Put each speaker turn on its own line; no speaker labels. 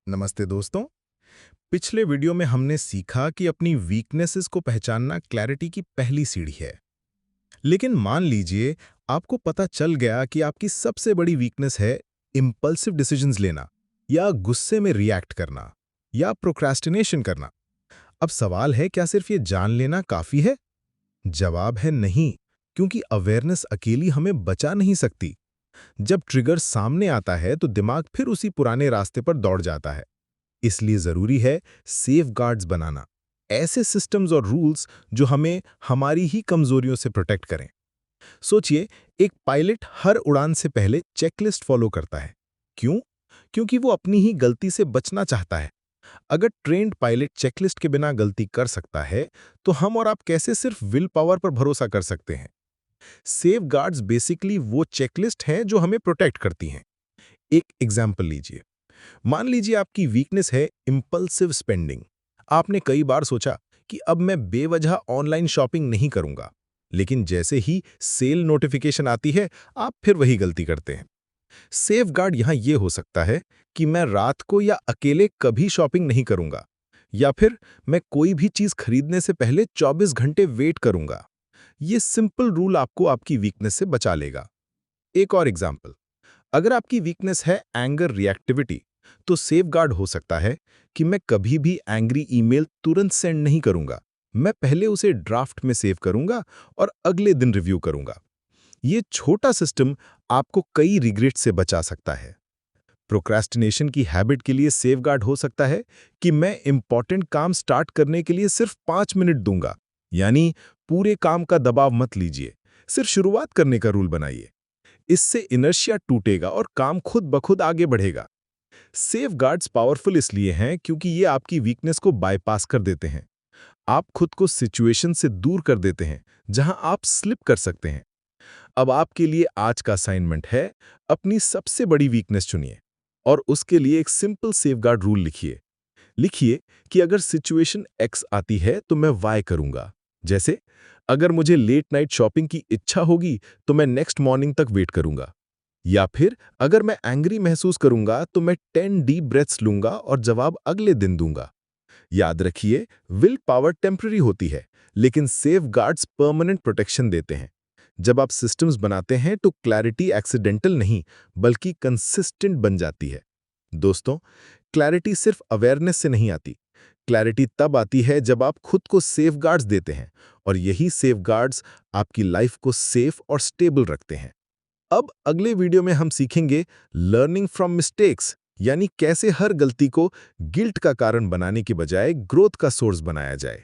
नमस्ते दोस्तों। पिछले वीडियो में हमने सीखा कि अपनी वीकनेसेस को पहचानना क्लैरिटी की पहली सीढ़ी है। लेकिन मान लीजिए आपको पता चल गया कि आपकी सबसे बड़ी वीकनेस है इम्पल्सिव डिसीजंस लेना, या गुस्से में रिएक्ट करना, या प्रोक्रास्टिनेशन करना। अब सवाल है, क्या सिर्फ ये जान लेना काफी है? जवाब है नहीं, क्योंकि अवेयरनेस अकेली हमें बचा नहीं सकती। जब ट्रिगर सामने आता है तो दिमाग फिर उसी पुराने रास्ते पर दौड़ जाता है। इसलिए जरूरी है सेफगार्ड्स बनाना, ऐसे सिस्टम्स और रूल्स जो हमें हमारी ही कमजोरियों से प्रोटेक्ट करें। सोचिए, एक पायलट हर उड़ान से पहले चेकलिस्ट फॉलो करता है। क्यों? क्योंकि वो अपनी ही गलती से बचना चाहता है। अगर ट्रेन्ड पायलट चेकलिस्ट के बिना गलती कर सकता है, तो हम और आप कैसे सिर्फ विल पावर पर भरोसा कर सकते हैं? सेफगार्ड्स बेसिकली वो चेकलिस्ट हैं जो हमें प्रोटेक्ट करती हैं। एक एग्जाम्पल लीजिए। मान लीजिए आपकी वीकनेस है इंपल्सिव स्पेंडिंग। आपने कई बार सोचा कि अब मैं बेवजह ऑनलाइन शॉपिंग नहीं करूंगा, लेकिन जैसे ही सेल नोटिफिकेशन आती है, आप फिर वही गलती करते हैं। सेफगार्ड यहां यह हो सकता है कि मैं रात को या अकेले कभी शॉपिंग नहीं करूंगा, या फिर मैं कोई भी चीज खरीदने से पहले 24 घंटे वेट करूंगा। ये सिंपल रूल आपको आपकी वीकनेस से बचा लेगा। एक और एग्जाम्पल, अगर आपकी वीकनेस है एंगर रिएक्टिविटी, तो सेफगार्ड हो सकता है कि मैं कभी भी एंग्री ईमेल तुरंत सेंड नहीं करूंगा। मैं पहले उसे ड्राफ्ट में सेव करूंगा और अगले दिन रिव्यू करूंगा। ये छोटा सिस्टम आपको कई रिग्रेट से बचा सकता है। प्रोक्रेस्टिनेशन की हैबिट के लिए सेफगार्ड हो सकता है कि मैं इंपॉर्टेंट काम स्टार्ट करने के लिए सिर्फ 5 मिनट दूंगा। यानी पूरे काम का दबाव मत लीजिए, सिर्फ शुरुआत करने का रूल बनाइए। इससे इनर्शिया टूटेगा और काम खुद ब खुद आगे बढ़ेगा। सेफगार्ड्स पावरफुल इसलिए हैं क्योंकि ये आपकी वीकनेस को बाईपास कर देते हैं। आप खुद को सिचुएशन से दूर कर देते हैं जहां आप स्लिप कर सकते हैं। अब आपके लिए आज का असाइनमेंट है, अपनी सबसे बड़ी वीकनेस चुनिए और उसके लिए एक सिंपल सेफगार्ड रूल लिखिए। लिखिए कि अगर सिचुएशन एक्स आती है तो मैं वाई करूंगा। जैसे, अगर मुझे लेट नाइट शॉपिंग की इच्छा होगी तो मैं नेक्स्ट मॉर्निंग तक वेट करूंगा। या फिर अगर मैं एंग्री महसूस करूंगा तो मैं 10 डीप ब्रेथ्स लूंगा और जवाब अगले दिन दूंगा। याद रखिए, विल पावर टेम्पररी होती है, लेकिन सेफगार्ड्स परमानेंट प्रोटेक्शन देते हैं। जब आप सिस्टम्स बनाते हैं तो क्लैरिटी एक्सीडेंटल नहीं, बल्कि कंसिस्टेंट बन जाती है। दोस्तों, क्लैरिटी सिर्फ अवेयरनेस से नहीं आती। क्लैरिटी तब आती है जब आप खुद को सेफगार्ड्स देते हैं, और यही सेफगार्ड्स आपकी लाइफ को सेफ और स्टेबल रखते हैं। अब अगले वीडियो में हम सीखेंगे लर्निंग फ्रॉम मिस्टेक्स, यानी कैसे हर गलती को गिल्ट का कारण बनाने के बजाय ग्रोथ का सोर्स बनाया जाए।